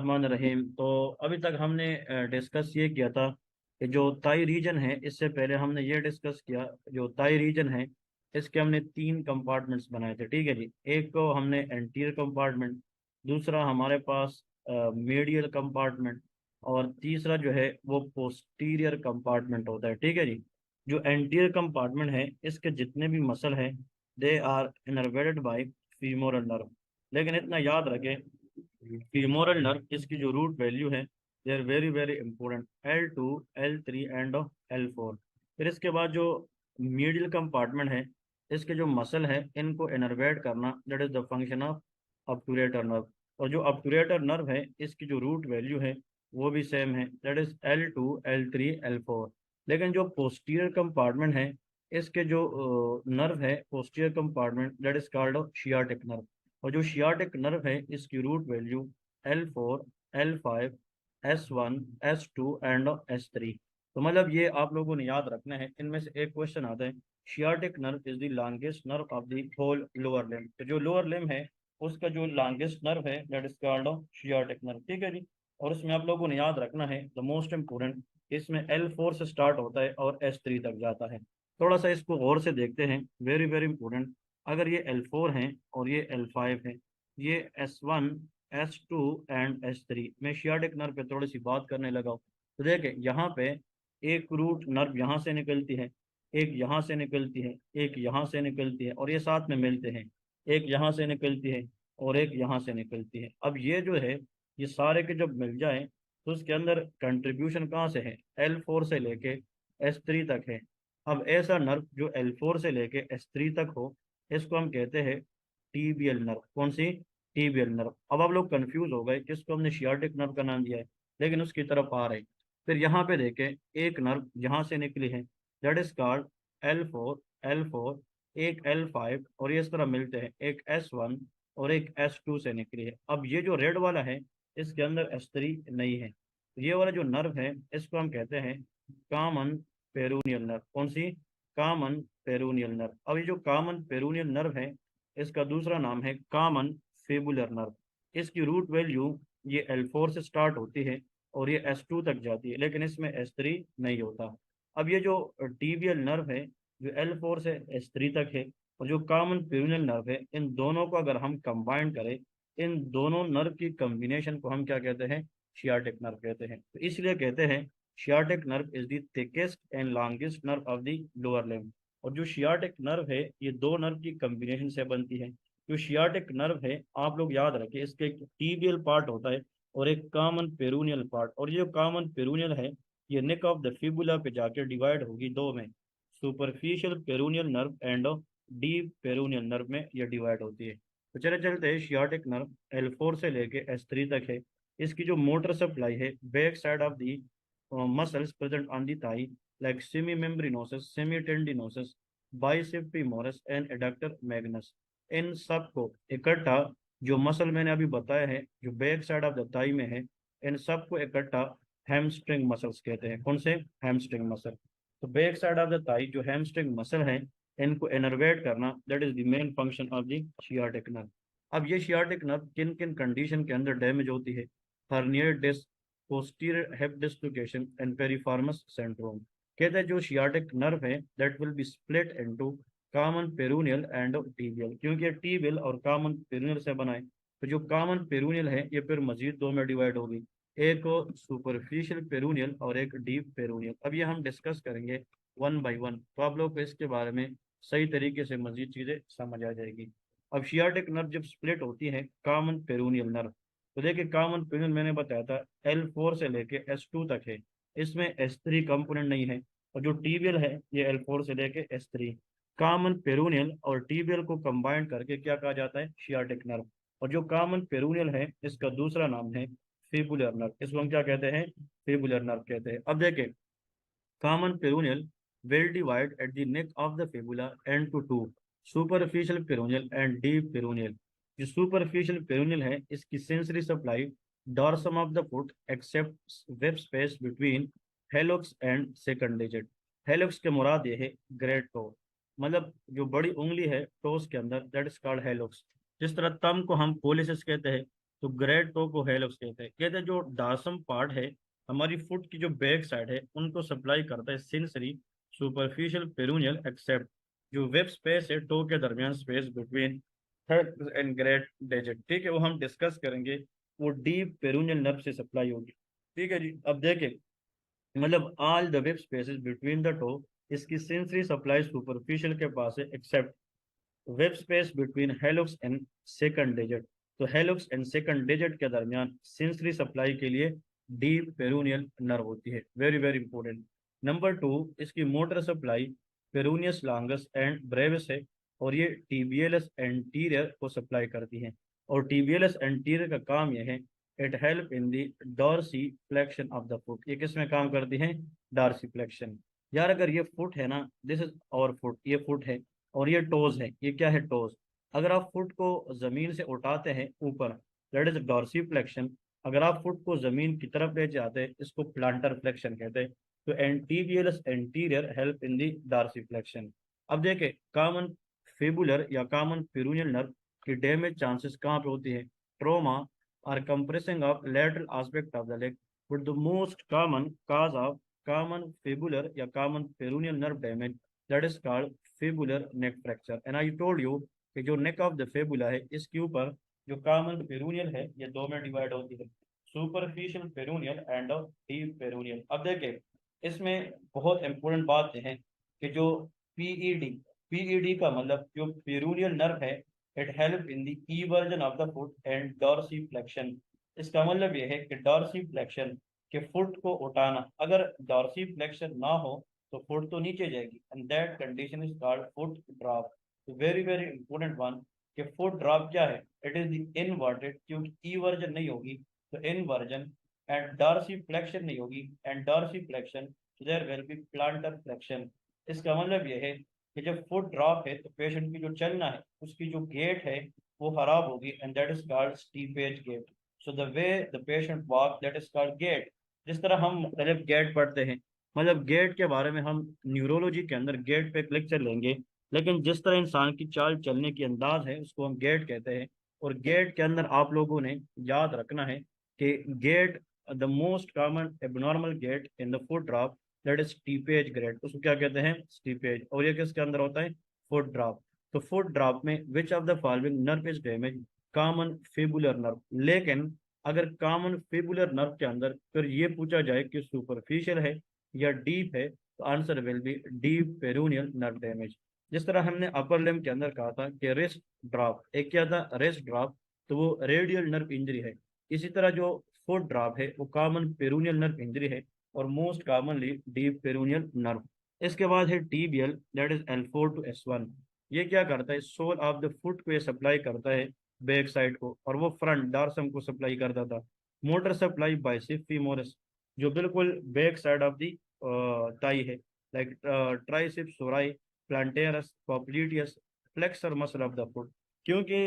बिस्मिल्लाहिर्रहमानिर्रहीम। तो अभी तक हमने डिस्कस ये किया था कि जो ताई रीजन है, इससे पहले हमने ये डिस्कस किया जो ताई रीजन है इसके हमने तीन कंपार्टमेंट्स बनाए थे। ठीक है जी। एक को हमने एंटीरियर कंपार्टमेंट, दूसरा हमारे पास मीडियल कंपार्टमेंट, और तीसरा जो है वो पोस्टीरियर कंपार्टमेंट होता है। ठीक है जी। जो एंटीरियर कंपार्टमेंट है इसके जितने भी मसल हैं they are innervated by femoral nerve. लेकिन इतना याद रखें, फीमोरल नर्व इसकी जो रूट वैल्यू है they are very very important, L2 L3 and L4। फिर इसके बाद जो मीडियल कंपार्टमेंट है इसके जो मसल है इनको इनर्वेट करना, that is the function of obturator nerve. और जो ऑब्टूरेटर नर्व है इसकी जो रूट वैल्यू है वो भी सेम है, that is L2 L3 L4। लेकिन जो पोस्टीरियर कंपार्टमेंट है इसके जो नर्व है posterior compartment, that is called sciatic nerve. और जो शियाटिक नर्व है इसकी root value L4 L5 S1 S2 and S3। तो मतलब ये आप लोगों ने याद रखना है। इनमें से एक क्वेश्चन आता है, sciatic nerve is the longest nerve of the whole lower limb. तो जो लोअर लिम्ब है उसका जो लॉन्गेस्ट नर्व है that is called sciatic nerve. ठीक है जी। और इसमें आप लोगों ने याद रखना है द मोस्ट इम्पोर्टेंट, इसमें L4 से स्टार्ट होता है और S3 तक जाता है। थोड़ा सा इसको गौर से देखते हैं, वेरी वेरी इंपॉर्टेंट। अगर ये L4 है और ये L5 है, ये S1 S2 एंड S3, मैं शियाटिक नर्व पे थोड़ी सी बात करने लगा हूँ। तो देखे यहाँ पे एक रूट नर्व यहाँ से निकलती है, एक यहाँ से निकलती है, एक यहाँ से निकलती है, और ये साथ में मिलते हैं। एक यहाँ से निकलती है और एक यहाँ से निकलती है। अब ये जो है ये सारे के जब मिल जाए तो उसके अंदर कंट्रीब्यूशन कहाँ से है, L4 से लेके S3 तक है। अब ऐसा नर्व जो L4 से लेके S3 तक हो इसको हम कहते हैं टीबियल नर्व। कौन सी? Tibial nerve. अब आप लोग कंफ्यूज हो गए किसको हमने शियाटिक नर्व का नाम दिया है, लेकिन उसकी तरफ आ रहे। फिर यहाँ पे देखें, एक नर्व यहाँ से निकली है, दैट इज कॉल्ड L4 एक L5, और ये इस तरह मिलते हैं, एक S1 और एक S2 से निकली है। अब ये जो रेड वाला है इसके अंदर S3 नहीं है। ये वाला जो नर्व है इसको हम कहते हैं कॉमन पेरूनियल नर्व। कौन सी? Common पेरूनियल nerve. अब ये जो कॉमन पेरूनियल नर्व है इसका दूसरा नाम है कॉमन फेबुलर नर्व। इसकी रूट वैल्यू ये L4 से स्टार्ट होती है और ये S2 तक जाती है, लेकिन इसमें S3 नहीं होता। अब ये जो टीबियल नर्व है जो L4 से S3 तक है और जो कॉमन पेरूनियल नर्व है, इन दोनों को अगर हम कंबाइन करें, इन दोनों नर्व की कम्बिनेशन को हम क्या कहते हैं? शियाटिक नर्व कहते हैं। तो इसलिए कहते हैं sciatic nerve is the thickest and longest nerve of the lower limb. और जो शियाटिक नर्व है ये दो नर्व की कम्बिनेशन से बनती है। जो शियाटिक नर्व है आप लोग याद रखें, इसके एक टीबियल पार्ट होता है और एक कॉमन पेरूनियल पार्ट। और ये जो कॉमन पेरूनियल है ये नेक ऑफ द फिबुला पे जाकर डिवाइड होगी दो में, superficial peroneal nerve and deep peroneal nerve में ये डिवाइड होती है। तो चले चलते हैं, शियाटिक नर्व L4 से लेके S3 तक है। इसकी जो मोटर सप्लाई है back side of the muscles present on the thigh like semimembranosus, semitendinosus, biceps femoris and adductor magnus। इन सब को इकट्ठा, जो मसल मैंने अभी बताया है जो back side of the thigh में है, इन सब को इकट्ठा हैमस्ट्रिंग मसल्स कहते हैं। कौन से? Hamstring muscle. तो back side of the thigh जो हैमस्ट्रिंग मसल है इनको इनर्वेट करना, that is the main function of the sciatic nerve. अब ये शियाटिक नर्व किन किन कंडीशन के अंदर डैमेज होती है? Herniated disc, posterior hip dislocation and piriformis syndrome। कहते हैं जो शियाटिक नर्व है that will be split into common peroneal and tibial, क्योंकि ये टीबियल और कॉमन पेरूनियल से बना है। तो जो कॉमन पेरूनियल है ये फिर मजीद दो में डिवाइड होगी, एक सुपरफिशियल पेरूनियल और एक डीप पेरूनियल। अब ये हम डिस्कस करेंगे वन बाय वन, तो आप लोग को इसके बारे में सही तरीके से मजीद चीज़ें समझ आ जाएगी। अब शियाटिक नर्व जब स्प्लिट होती है कॉमन पेरूनियल नर्व, तो देखिए कॉमन पेरिनियल मैंने बताया था L4 से लेके S2 तक है, इसमें S3 कंपोनेंट नहीं है। और जो टीबियल है ये L4 से लेके S3। कॉमन पेरूनियल और टीबियल को कंबाइन करके क्या कहा जाता है? Sciatic nerve. और जो कॉमन पेरूनियल है इसका दूसरा नाम है फिबुलर नर्व। इसको हम क्या कहते हैं? फिबुलर नर्व कहते हैं। अब देखें, common peroneal will divide at the neck of the fibula into two, superficial peroneal and deep peroneal। जो superficial peroneal है इसकी sensory supply dorsum of the foot except web space between hallux and second digit। hallux के मुराद ये है great to, मतलब जो बड़ी उंगली है टोस के अंदर, दैट इज कॉल्ड हेलोक्स। जिस तरह तम को हम पोलिसिस कहते हैं, तो ग्रेट टो को हेलक्स कहते हैं। कहते हैं जो डार्सम पार्ट है हमारी फुट की जो बैक साइड है उनको सप्लाई करता है सेंसरी सुपरफिशियल पेरूनियल एक्सेप्ट जो वेब स्पेस है टो के दरमियान space between third and great digit, ठीक है, वो हम डिस्कस करेंगे। वो डीप पेरूनियल नर्व से सप्लाई होगी, ठीक है जी। अब देखें, मतलब all the web spaces between the toe, इसकी सेंसरी सप्लाई सुपरफिशियल के पास है except web space between hallux and second digit. तो हेलुक्स एंड सेकंड डिजिट के दरमियान सेंसरी सप्लाई के लिए डीप पेरूनियल नर्व होती है, very very important. Number two, इसकी motor supply peroneus longus and brevis है, और ये टीबीएलएस एंटीरियर को सप्लाई करती है। और टीबीएलएस एंटीरियर का काम यह है, it help in the Dorsey flexion of the foot. ये किस में काम करती है? Dorsi flexion. यार अगर ये फुट है ना, दिस इज आवर फुट, ये फुट है, और ये टोज है, ये क्या है? टोज। अगर आप फुट को जमीन से उठाते हैं ऊपर, दैट इज डॉर्सी फ्लेक्शन। अगर आप फुट को जमीन की तरफ ले जाते हैं, इसको प्लांटर फ्लेक्शन कहते हैं। तो anterius anterior help in the Dorsey flexion. अब देखें, कॉमन फिबुलर या कॉमन पेरोनियल नर्व की डैमेज चांसेस कहाँ पे होती है? ट्रोमा और compressing of lateral aspect of the leg, but the most common cause of common fibular या common peroneal nerve damage, that is called fibular neck fracture. And I told you कि जो नेक of the fibula है, इसके ऊपर जो common peroneal है ये दो में डिवाइड होती है, superficial peroneal and deep peroneal. अब देखिए, इसमें बहुत इंपॉर्टेंट बात है कि जो पीईडी, पीईडी का मतलब जो पेरोनियल नर्व है, it help in the eversion of the foot and dorsi flexion. इसका मतलब यह है कि डॉर्सी फ्लेक्शन के फुट को उठाना, अगर डॉर्सी फ्लेक्शन ना हो तो फुट तो नीचे जाएगी, and that condition is called foot drop. Very very important one, कि फुट ड्रॉप क्या है? इट इज द इनवर्टेड, क्योंकि ई वर्जन नहीं होगी तो इनवर्जन, एंड डॉर्सी फ्लेक्शन नहीं होगी, and dorsi flexion there will be plantar flexion. इसका मतलब यह है कि जब फुट ड्रॉप है तो पेशेंट की जो चलना है उसकी जो गेट है वो खराब होगी, and that is called steppage gait. So the way the patient walk, that is called gait. जिस तरह हम मुख्तलिफ गेट पढ़ते हैं, मतलब गेट के बारे में हम न्यूरोलॉजी के अंदर गेट पे एक लेक्चर लेंगे, लेकिन जिस तरह इंसान की चाल चलने की अंदाज है उसको हम गेट कहते हैं। और गेट के अंदर आप लोगों ने याद रखना है कि gait, the most common abnormal gait in the foot drop, that is steppage grade, उसको क्या कहते हैं? स्टीपेज। और ये किसके अंदर होता है? Foot drop. तो फुट ड्रॉप में which of the following nerve is damage? Common fibular nerve. लेकिन अगर कॉमन फिबुलर नर्व के अंदर फिर ये पूछा जाए कि सुपरफिशियल है या डीप है, तो answer will be deep peroneal nerve damage. जिस तरह हमने अपर लिम्ब के अंदर कहा था कि रिस्ट ड्रॉप, एक क्या था? रिस्ट ड्रॉप, तो वो रेडियल नर्व इंजरी है। इसी तरह जो फुट ड्रॉप है वो कॉमन पेरोनियल नर्व इंजरी है, और most commonly deep peroneal nerve. इसके बाद है tibial, that is L4 to S1। ये क्या करता है? सोल ऑफ द फुट को ये सप्लाई करता है बैक साइड को, और वो फ्रंट डार्सम को सप्लाई करता था। मोटर सप्लाई बाइसेप फीमोरस, जो बिल्कुल back side of the thigh है, like tricep surae, plantaris, popliteus, flexor muscle of the foot. क्योंकि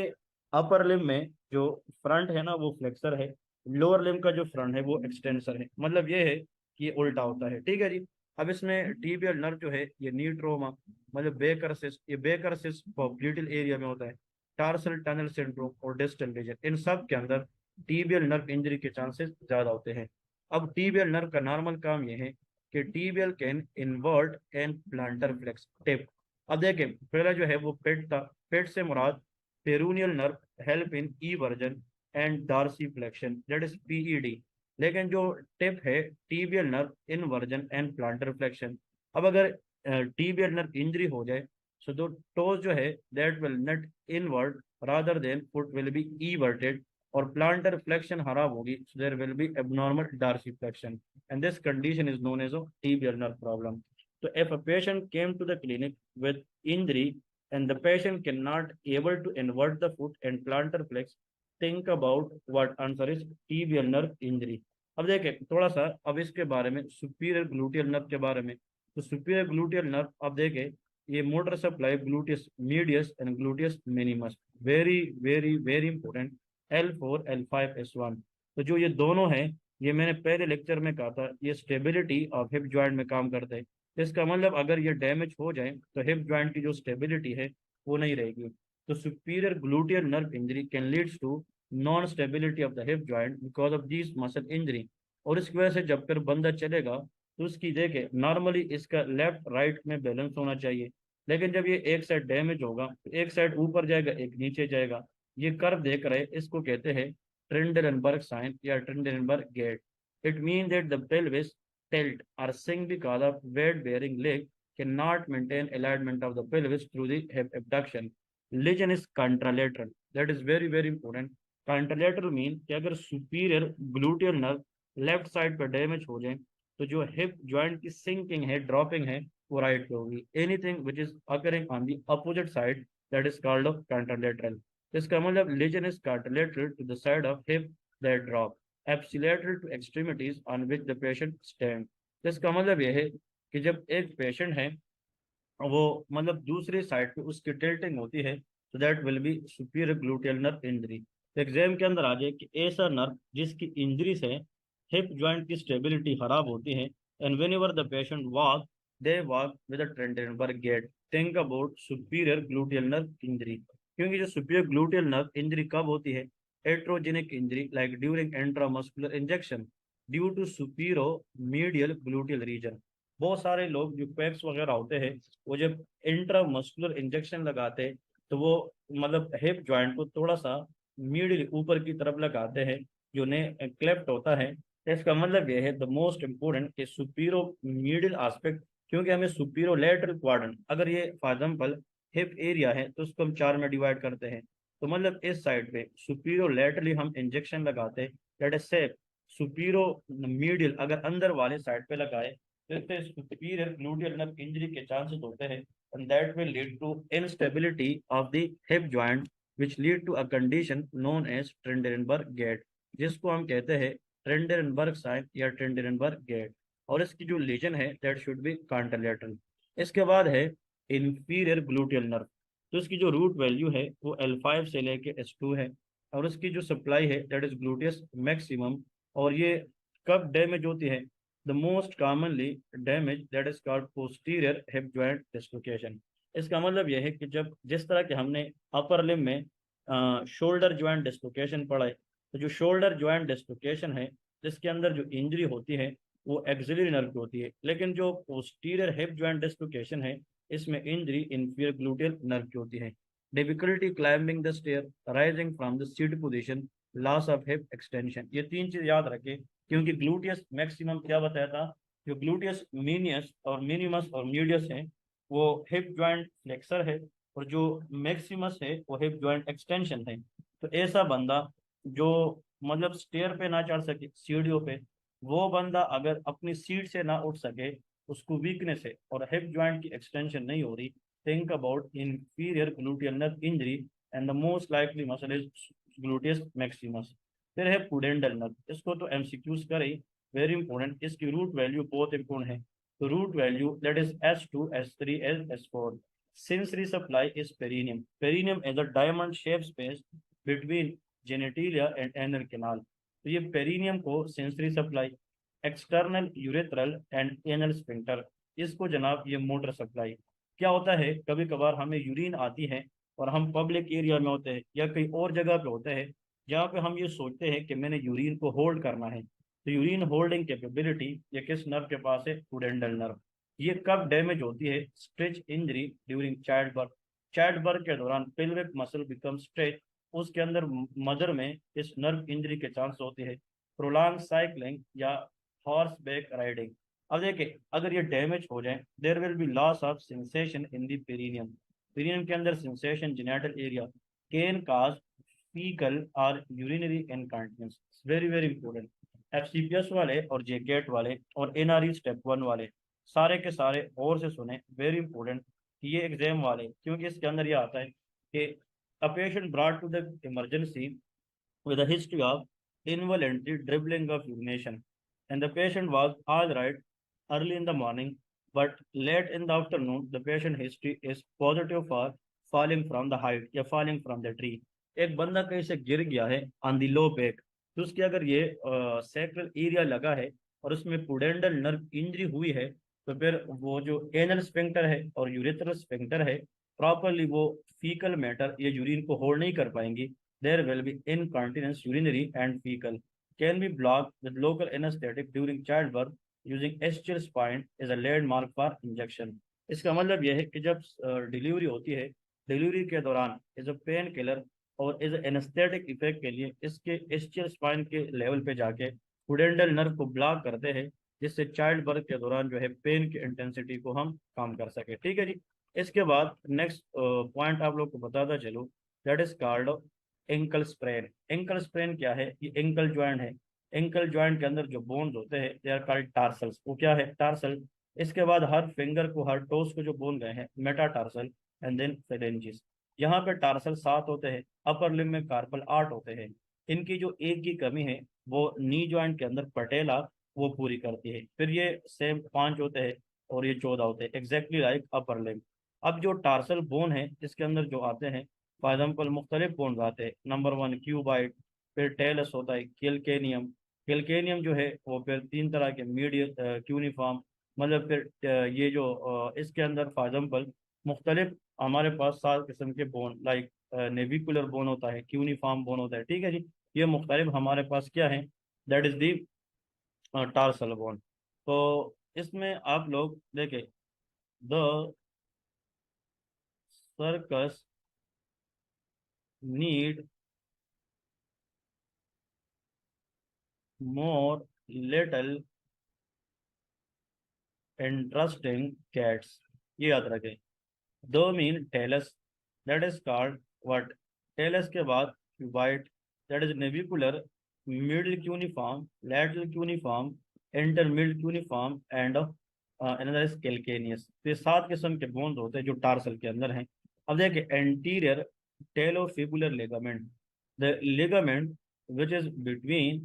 अपर लिम्ब में जो फ्रंट है ना वो फ्लेक्सर है, लोअर लिम्ब का जो फ्रंट है वो एक्सटेंसर है, मतलब ये है कि ये उल्टा होता है, ठीक है जी। अब इसमें टीबियल नर्व जो है ये नी ट्रोमा, मतलब बेकर सिस, ये बेकर सिस पॉप्लिटल एरिया में होता है। टार्सल टनल सिंड्रोम और डिस्टल रीजन, इन सब के अंदर टीबियल नर्व इंजरी के चांसेस ज्यादा होते हैं। अब टीबियल नर्व का नॉर्मल काम यह है कि tibial can invert and plantar flex tip. अब देखें, पहला जो है वो पेट था, पेट से मुराद peroneal nerve help in eversion and dorsiflexion, that is PED. लेकिन जो टिप है tibial nerve inversion and plantar flexion. अब अगर टीबियल नर्व इंजरी हो जाए, सो दो टोज जो है that will not invert rather than foot will be everted, और प्लांटर फ्लेक्शन खराब होगी, so there will be abnormal dorsiflexion, and this condition is known as tibial nerve problem. So if a patient came to the clinic with injury and the patient cannot able to invert the foot and plantar flex, think about what answer is tibial nerve injury. अब देखें थोड़ा सा अब इसके बारे में, superior gluteal nerve के बारे में। तो सुपीरियर ग्लूटियल नर्व, अब देखें, ये motor supply gluteus medius and gluteus minimus, very very very important, L4 L5 S1। तो जो ये दोनों हैं, ये मैंने पहले लेक्चर में कहा था, ये स्टेबिलिटी ऑफ हिप जॉइंट में काम करते हैं। इसका मतलब अगर ये डैमेज हो जाए तो हिप जॉइंट की जो स्टेबिलिटी है वो नहीं रहेगी। तो superior gluteal nerve injury can leads to non stability of the hip joint because of this muscle injury. और इसकी वजह से जब फिर बंदा चलेगा तो उसकी देखे नॉर्मली इसका लेफ्ट राइट में बैलेंस होना चाहिए, लेकिन जब ये एक साइड डैमेज होगा तो एक साइड ऊपर जाएगा एक नीचे जाएगा। ये कर्व देख रहे हैं, इसको कहते हैं ट्रिंडलनबर्ग साइन या Trendelenburg gait. It mean that the pelvis tilt or sink because of weight bearing leg cannot maintain alignment of the pelvis through the hip abduction. Lesion is contralateral. That is very very important. Contralateral mean कि अगर superior gluteal nerve left side पर damage हो जाए तो जो hip joint की sinking है dropping है वो राइट पे होगी। Anything which is occurring on the opposite side that is called off contralateral। इसका मतलब lesion is contralateral to the side of hip that drop, apsilateral to extremities on which the patient stand। इसका मतलब यह है कि जब एक patient है वो मतलब दूसरी साइड पे उसकी टिल्टिंग होती है तो that will B superior gluteal nerve injury. तो एग्जाम के अंदर आ जाए कि ऐसा नर्व जिसकी इंजरी से हिप जॉइंट की स्टेबिलिटी खराब होती है and whenever the patient walk they walk with a Trendelenburg gait. Think about superior gluteal nerve injury, क्योंकि जो सुपीरियर ग्लूटियल नर्व इंजरी कब होती है? Iatrogenic injury like during intramuscular injection due to supero medial gluteal region. बहुत सारे लोग जो PACS वगैरह होते हैं वो जब इंट्रामस्कुलर इंजेक्शन लगाते हैं तो वो मतलब हिप जॉइंट को थोड़ा सा मिडिल ऊपर की तरफ लगाते हैं जो ने क्लेफ्ट होता है। तो इसका मतलब ये है द मोस्ट इम्पोर्टेंट कि सुपीरो मिडिल एस्पेक्ट, क्योंकि हमें सुपीरो लेटरल क्वाड्रेंट अगर ये फॉर एग्जाम्पल हिप एरिया है तो उसको हम चार में डिवाइड करते हैं। तो मतलब इस साइड पे सुपीरो लेटरली हम इंजेक्शन लगाते हैं, दैट इज से सुपीरो मिडिल अगर अंदर वाले साइड पे लगाए तो इससे सुपीरियर ग्लूटियल नर्व इंजरी के चांसेस होते हैं and that will lead to instability of the hip joint which lead to a condition known as Trendelenburg gait, जिसको हम कहते हैं ट्रेंडेनबर्ग साइन या ट्रेंडेनबर्ग गेट। और इसकी जो लीजन है दैट शुड बी कॉन्ट्रालेटरल। इसके बाद है इंफीरियर ग्लूटियल नर्व। तो इसकी जो रूट वैल्यू है वो L5 से लेके S2 है और उसकी जो सप्लाई है दैट इज ग्लूटियस मैक्सिमम। और ये कब डैमेज होती है? The most commonly damage that is called posterior hip joint dislocation. इसका मतलब यह है कि जब जिस तरह के हमने अपर लिम में शोल्डर जॉइंट डिस्लोकेशन पढ़ा है, तो जो शोल्डर जॉइंट डिस्लोकेशन है जिसके अंदर जो इंजरी होती है वो एक्सिलरी नर्व की होती है, लेकिन जो पोस्टीरियर हिप जॉइंट डिस्लोकेशन है इसमें इंजरी इंफीरियर ग्लूटियल नर्व की होती है। Difficulty climbing the stair, rising from the seat position, loss of hip extension. ये तीन चीज याद रखें, क्योंकि ग्लूटियस मैक्सिमम क्या बताया था? जो ग्लूटियस मीनियस और मिनिमस और मीडियस है वो हिप जॉइंट फ्लेक्सर है और जो मैक्सिमस है वो हिप जॉइंट एक्सटेंशन है। तो ऐसा बंदा जो मतलब स्टेयर पे ना चढ़ सके सीढ़ियों पे, वो बंदा अगर अपनी सीट से ना उठ सके, उसको वीकनेस है और हिप जॉइंट की एक्सटेंशन नहीं हो रही, think about inferior gluteal nerve injury and the most likely muscle is gluteus maximus. फिर है पुडेंडल नर्व, इसको तो एमसीक्यूज करे, वेरी इंपॉर्टेंट। इसकी रूट वैल्यू बहुत इंपॉर्टेंट है। तो root value that is S2 S3 S4। Sensory supply is perineum. Perineum is a diamond shape space between genitalia and anal canal. तो ये पेरिनियम को sensory supply, external urethral and anal sphincter, इसको जनाब ये motor supply. क्या होता है कभी कभार हमें यूरिन आती है और हम पब्लिक एरिया में होते हैं या कहीं और जगह पे होते हैं जहाँ पे हम ये सोचते हैं कि मैंने यूरिन को होल्ड करना है, तो यूरिन होल्डिंग कैपेबिलिटी ये किस नर्व के पास है? Pudendal nerve. ये कब डैमेज होती है? Stretch injury during child birth. Child birth के दौरान पेल्विक मसल बिकम स्ट्रेच, उसके अंदर मदर में इस नर्व इंजरी के चांस होते हैं। प्रोलॉन्ग साइकिलिंग या हॉर्स बैक राइडिंग। अब देखिए अगर ये डैमेज हो जाए there will be loss of sensation in the perineum. Perineum के अंदर sensation genital area can cause fecal और urinary incontinence. Very very important. FCPS वाले और जेकेट वाले और एनआरई स्टेप 1 वाले सारे के सारे और से सुने, वेरी इंपॉर्टेंट ये एग्जाम वाले, क्योंकि इसके अंदर ये आता है कि a patient brought to the emergency with a history of involuntary dribbling of urination, and the patient was all right early in the morning, but late in the afternoon the patient history is positive for falling from the height या falling from the tree। एक बंदा कहीं से गिर गया है on the low back, तो उसकी अगर ये सैक्रल एरिया लगा है और उसमें पुडेंडल नर्व इंजरी हुई है तो फिर वो जो एनल स्फिंक्टर है और यूरेथ्रल स्फिंक्टर है प्रॉपरली वो फीकल मैटर या यूरिन को होल्ड नहीं कर पाएंगी, there will be incontinence, urinary and fecal, can be blocked with local anesthetic during childbirth using axial spine is a landmark for injection। इसका मतलब यह है कि जब डिलीवरी होती है, डिलीवरी के दौरान एज अ पेन किलर और एज एनेस्थेटिक इफेक्ट के लिए इसके एस्टियल स्पाइन के लेवल पे जाके पुडेंडल नर्व को ब्लॉक करते हैं, जिससे चाइल्ड बर्थ के दौरान जो है पेन की इंटेंसिटी को हम कम कर सके। ठीक है जी। इसके बाद नेक्स्ट पॉइंट आप लोग को बताता चलो, that is called ankle sprain. Ankle sprain क्या है? ये एंकल ज्वाइंट है। एंकल ज्वाइंट के अंदर जो बोन्स होते हैं दे आर कॉल्ड टार्सल्स। वो क्या है? टार्सल। इसके बाद हर फिंगर को, हर टोस को जो बोन गए हैं मेटाटार्सल एंड देन फेरेंजिस। यहाँ पे टार्सल 7 होते हैं, अपर लिम्ब में कार्पल 8 होते हैं। इनकी जो एक की कमी है वो नी ज्वाइंट के अंदर पटेला वो पूरी करती है। फिर ये सेम 5 होते हैं और ये 14 होते हैं, एग्जैक्टली लाइक अपर लिम्ब। अब जो टार्सल बोन है इसके अंदर जो आते हैं, फॉर एग्जाम्पल मुख्तलिफ बोन्स आते हैं। नंबर 1 क्यूबाइट, फिर टेलस होता है, कैलकेनियम। कैलकेनियम जो है वो फिर 3 तरह के मीडियल क्यूनिफॉर्म, मतलब फिर ये जो इसके अंदर फॉर एग्जाम्पल मुख्तलिफ हमारे पास 7 किस्म के बोन, लाइक नेविकुलर बोन होता है, क्यूनिफॉर्म बोन होता है। ठीक है जी। ये मुख्तलिफ हमारे पास क्या है? That is the tarsal bone. तो इसमें आप लोग देखें, the circus need more little interesting cats. ये याद रखें। दो mean talus, that is called what? Talus के बाद cuboid, that is navicular, middle cuneiform, lateral cuneiform, inter middle cuneiform and another is calcaneus. तो ये 7 किस्म के बोन्स होते हैं जो टार्सल के अंदर हैं। अब देखिए, anterior talofibular ligament, the ligament which is between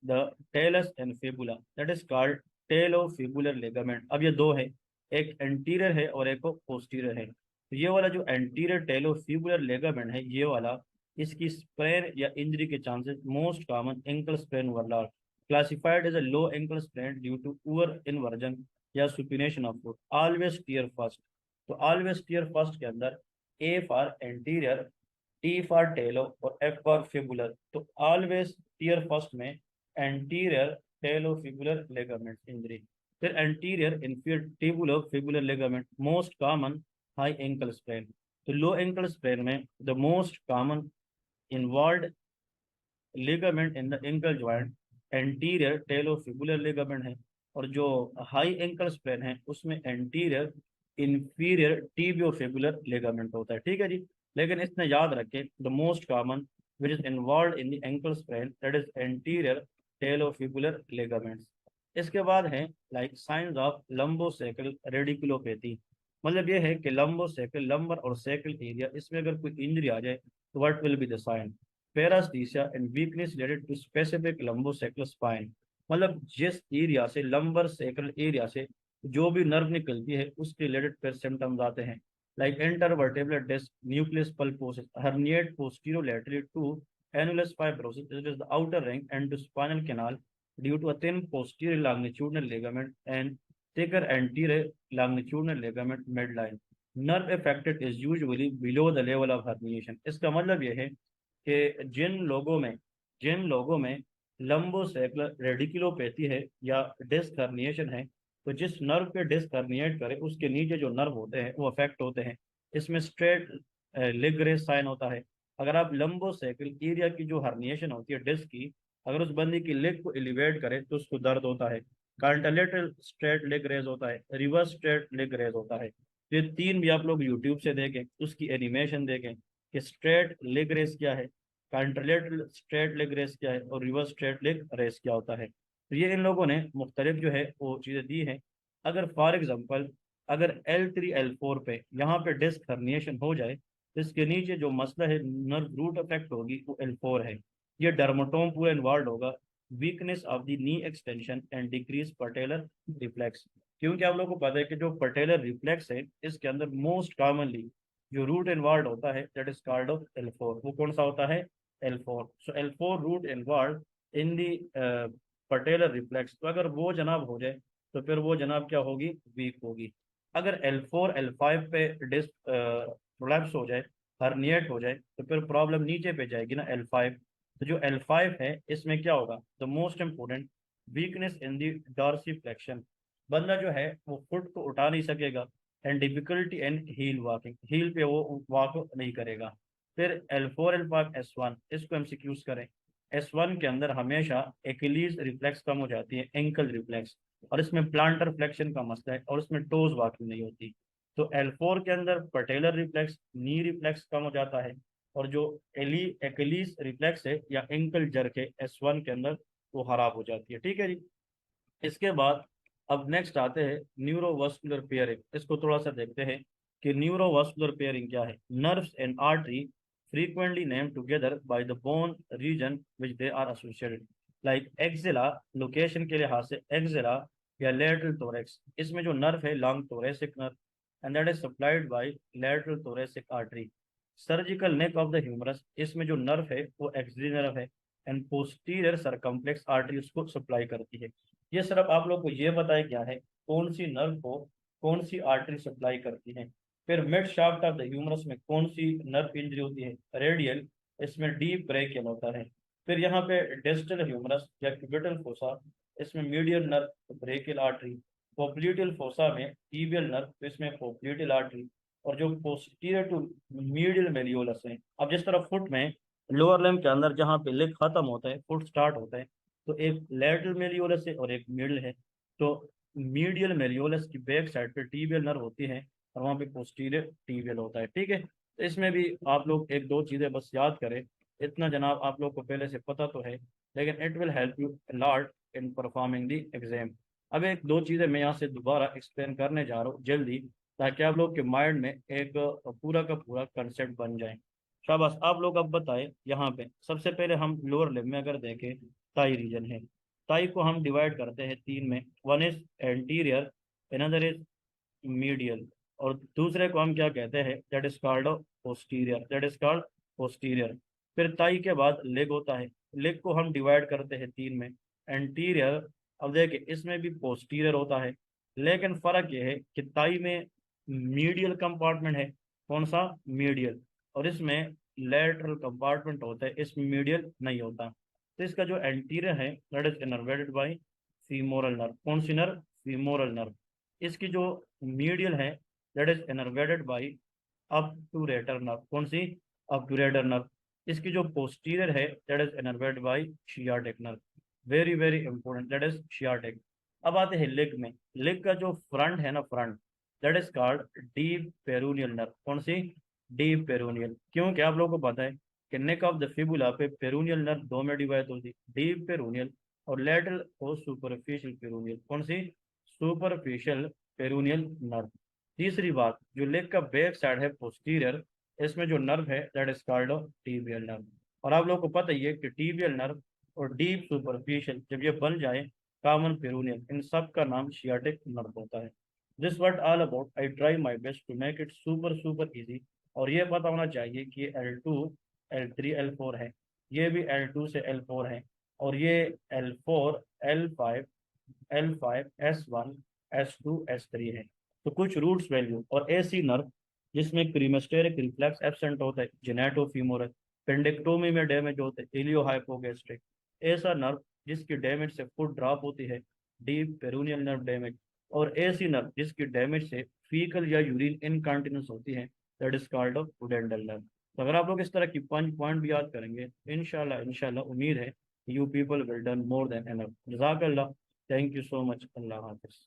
the talus and fibula, that is called talofibular ligament. अब ये दो है, एक एंटीरियर है और एक पोस्टीरियर है। तो ये वाला जो एंटीरियर टेलोफिबुलर लिगामेंट है ये वाला, इसकी स्प्रेन या इंजरी के chances most common ankle sprain वर्लार, classified as a low ankle sprain due to poor inversion या supination of foot, always tear first. तो ऑलवेज टीयर फर्स्ट के अंदर A for anterior, T for talo और F for fibular. तो always tear first में anterior talofibular ligament injury. फिर anterior inferior tibiofibular ligament, most common high ankle sprain. तो low ankle sprain में the most common involve ligament in the ankle joint anterior talofibular ligament है, और जो high ankle sprain है उसमें anterior inferior tibiofibular ligament होता है। ठीक है जी। लेकिन इसने याद रखें, the most common which is involve in the ankle sprain that is anterior talofibular ligaments. इसके बाद है like signs of lumbosacral radiculopathy. मतलब ये है कि लंबोसेकल, लंबर और सेकल एरिया, इसमें अगर कोई इंजरी आ जाए तो what will be the sign? Paraesthesia and weakness related to specific lumbosacral spine. मतलब जिस एरिया से, लंबर सेकल एरिया से जो भी नर्व निकलती है उसके रिलेटेड फिर सिम्टम्स आते हैं, like intervertebral disc, nucleus pulposus, herniate posterior laterally to annulus fibrosis, it is the outer ring and to spinal canal due to a thin posterior longitudinal ligament and thicker anterior longitudinal ligament midline. Nerve affected is usually below the level of herniation। इसका मतलब यह है कि जिन लोगों में लंबोसेकुलर radiculopathy है या disc herniation है, तो जिस नर्व पे डिस्क हर्निएट करे उसके नीचे जो नर्व होते हैं वो अफेक्ट होते हैं। इसमें स्ट्रेट लेग रेस साइन होता है। अगर आप लंबोसेकल एरिया की जो हर्निएशन होती है डिस्क की, अगर उस बंदी की लेग को एलिवेट करे तो उसको दर्द होता है। कॉन्टिलेटरल स्ट्रेट लेग रेज होता है, रिवर्स स्ट्रेट लेग रेज होता है। ये तीन भी आप लोग यूट्यूब से देखें, उसकी एनिमेशन देखें कि स्ट्रेट लेग रेस क्या है, कॉन्टिलेटरल स्ट्रेट लेग रेस क्या है और रिवर्स स्ट्रेट लेग रेस क्या होता है। तो ये इन लोगों ने मुख्तलिफ जो है वो चीज़ें दी हैं। अगर फॉर एग्जाम्पल अगर L3 L4 पे यहाँ पे डिस्क हर्निएशन हो जाए, इसके नीचे जो मसला है नर्व रूट अफेक्ट होगी वो L4 है। ये डर्मोटोम पूरा इन्वॉल्व होगा, weakness of the knee extension and decrease patellar reflex. क्योंकि आप लोगों को पता है कि जो पटेलर रिफ्लेक्स है इसके अंदर मोस्ट कॉमनली जो रूट इन्वॉल्व होता है that is called off L4। वो कौन सा होता है? L4। So L4 root involve in the patellar reflex. तो अगर वो जनाब हो जाए तो फिर वो जनाब क्या होगी? वीक होगी। अगर L4 L5 पे डिस्क प्रोलैप्स हो जाए, हर्निएट हो जाए तो फिर प्रॉब्लम नीचे पे जाएगी ना, L5। तो जो L5 है इसमें क्या होगा, the most important weakness in the dorsiflexion. बंदा जो है वो फुट को उठा नहीं सकेगा, and difficulty in heel walking, heel पे वो वॉक नहीं करेगा। फिर L4 L5 S1, इसको एमसीक्यूज करें। S1 के अंदर हमेशा एक्लीज रिफ्लेक्स कम हो जाती है, एंकल रिफ्लेक्स, और इसमें प्लांटर फ्लेक्शन का मसला है, और इसमें टोज वॉकिंग नहीं होती। तो L4 के अंदर पटेलर रिफ्लेक्स, नी रिफ्लेक्स कम हो जाता है, और जो एली एक्लीज रिफ्लेक्स है या एंकल जर्क है S1 के अंदर, वो खराब हो जाती है। ठीक है जी। इसके बाद अब नेक्स्ट आते हैं न्यूरोवास्कुलर पेयरिंग। इसको थोड़ा सा देखते हैं कि न्यूरोवास्कुलर पेयरिंग क्या है। Nerves and artery frequently named together by the bone region which they are associated, like axilla, location के लिहाज से एक्सिला या lateral thorax, इसमें जो नर्व है long thoracic nerve, and that is supplied by lateral thoracic artery। Surgical neck of the humerus, इसमें जो nerve है वो एक्सिलरी नर्व है, एंड पोस्टीरियर सरकम्फ्लेक्स आर्टरी उसको सप्लाई करती है। ये सिर्फ आप लोग को ये बताया गया है कौन सी नर्व को कौन सी आर्टरी सप्लाई करती है। फिर mid shaft of the humerus में कौन सी नर्व इंजरी होती है, रेडियल, इसमें डीप ब्रेकियल होता है। फिर यहाँ पे डिस्टल ह्यूमरस या क्यूबिटल फोसा, इसमें medial nerve brachial artery. Popliteal fossa में टीबियल नर्व, तो इसमें पोप्लिटियल आर्टरी। और जो पोस्टीरियर टू मीडियल मेलियोलस है, अब जिस तरह फुट में लोअर लिम्ब के अंदर जहाँ पे लेग खत्म होता है फुट स्टार्ट होता है, तो एक लेटरल मेलियोलस है और एक मिडल है। तो मीडियल मेलियोलस की बैक साइड पे टीबियल नर्व होती है, और वहाँ पे पोस्टीरियर टीबियल होता है। ठीक है, तो इसमें भी आप लोग एक दो चीज़ें बस याद करें। इतना जनाब आप लोग को पहले से पता तो है, लेकिन it will help you lot in performing the exam. अब एक दो चीज़ें मैं यहाँ से दोबारा एक्सप्लेन करने जा रहा हूँ जल्दी, ताकि आप लोग के माइंड में एक पूरा का पूरा कंसेप्ट बन जाए। शाबाश। आप लोग अब बताएं, यहाँ पे सबसे पहले हम लोअर लिम्ब में अगर देखें, टाई रीजन है। टाई को हम डिवाइड करते हैं तीन में, one is anterior, another is medial, और दूसरे को हम क्या कहते हैं, that is called posterior, that is called posterior. फिर ताई के बाद लेग होता है। लेग को हम डिवाइड करते हैं तीन में, एंटीरियर। अब देखिए इसमें भी पोस्टीरियर होता है, लेकिन फर्क ये है कि ताई में मीडियल कंपार्टमेंट है, कौन सा, मीडियल, और इसमें लेटरल कंपार्टमेंट होता है, इसमें मीडियल नहीं होता। तो इसका जो एंटीरियर है that is innervated by femoral nerve, कौन सी नर्व, फीमोरल नर्व। इसकी जो मीडियल है that is innervated bye obturator nerve, कौन सी, obturator नर्व। इसकी जो पोस्टीरियर है that is innervated bye sciatic nerve, very very important, that is sciatic. अब आते हैं लेग में। लेग का जो फ्रंट है ना, front, that is called deep peroneal nerve, कौन सी, डीप पेरोनियल। क्योंकि आप लोगों को पता है कि नेक ऑफ द फिबुला पे पेरोनियल नर्व दो में डिवाइड होती है, डीप पेरोनियल और लेटरल और सुपरफिशियल पेरोनियल, कौन सी, सुपरफिशियल पेरोनियल नर्व। तीसरी बात, जो लेग का बैक साइड है पोस्टीरियर, इसमें जो नर्व है that is called tibial nerve. और आप लोगों को पता ही है कि टीबियल नर्व और डीप सुपरफिशियल जब ये बन जाए कॉमन पेरोनियल, इन सब का नाम शियाटिक नर्व होता है। This what all about, I try my best to make it super super easy. और ये पता होना चाहिए कि ये L2 L3 L4 है, ये भी L2 से L4 है, और ये L4 L5 L5 S1 S2 S3 है। तो कुछ रूट्स वैल्यू और एसी नर्व जिसमें क्रीमेस्टेरिक रिफ्लेक्स एब्सेंट होता है, जेनेटोफीमोरल, पेंडेक्टोमी में डैमेज होते हैं, इलियोहाइपोगैस्ट्रिक। ऐसा नर्व जिसकी डैमेज से फुट ड्रॉप होती है, डीप पेरोनियल नर्व डैमेज। और ऐसी नर्व जिसकी डैमेज से फीकल या यूरिन इनकॉन्टिनेंस होती है, that is called off pudendal nerve. तो अगर आप लोग इस तरह की 5 पॉइंट भी याद करेंगे, इंशाल्लाह इंशाल्लाह उम्मीद है you people will done more than enough. जज़ाकल्लाह, thank you so much, Allah हाफिज़।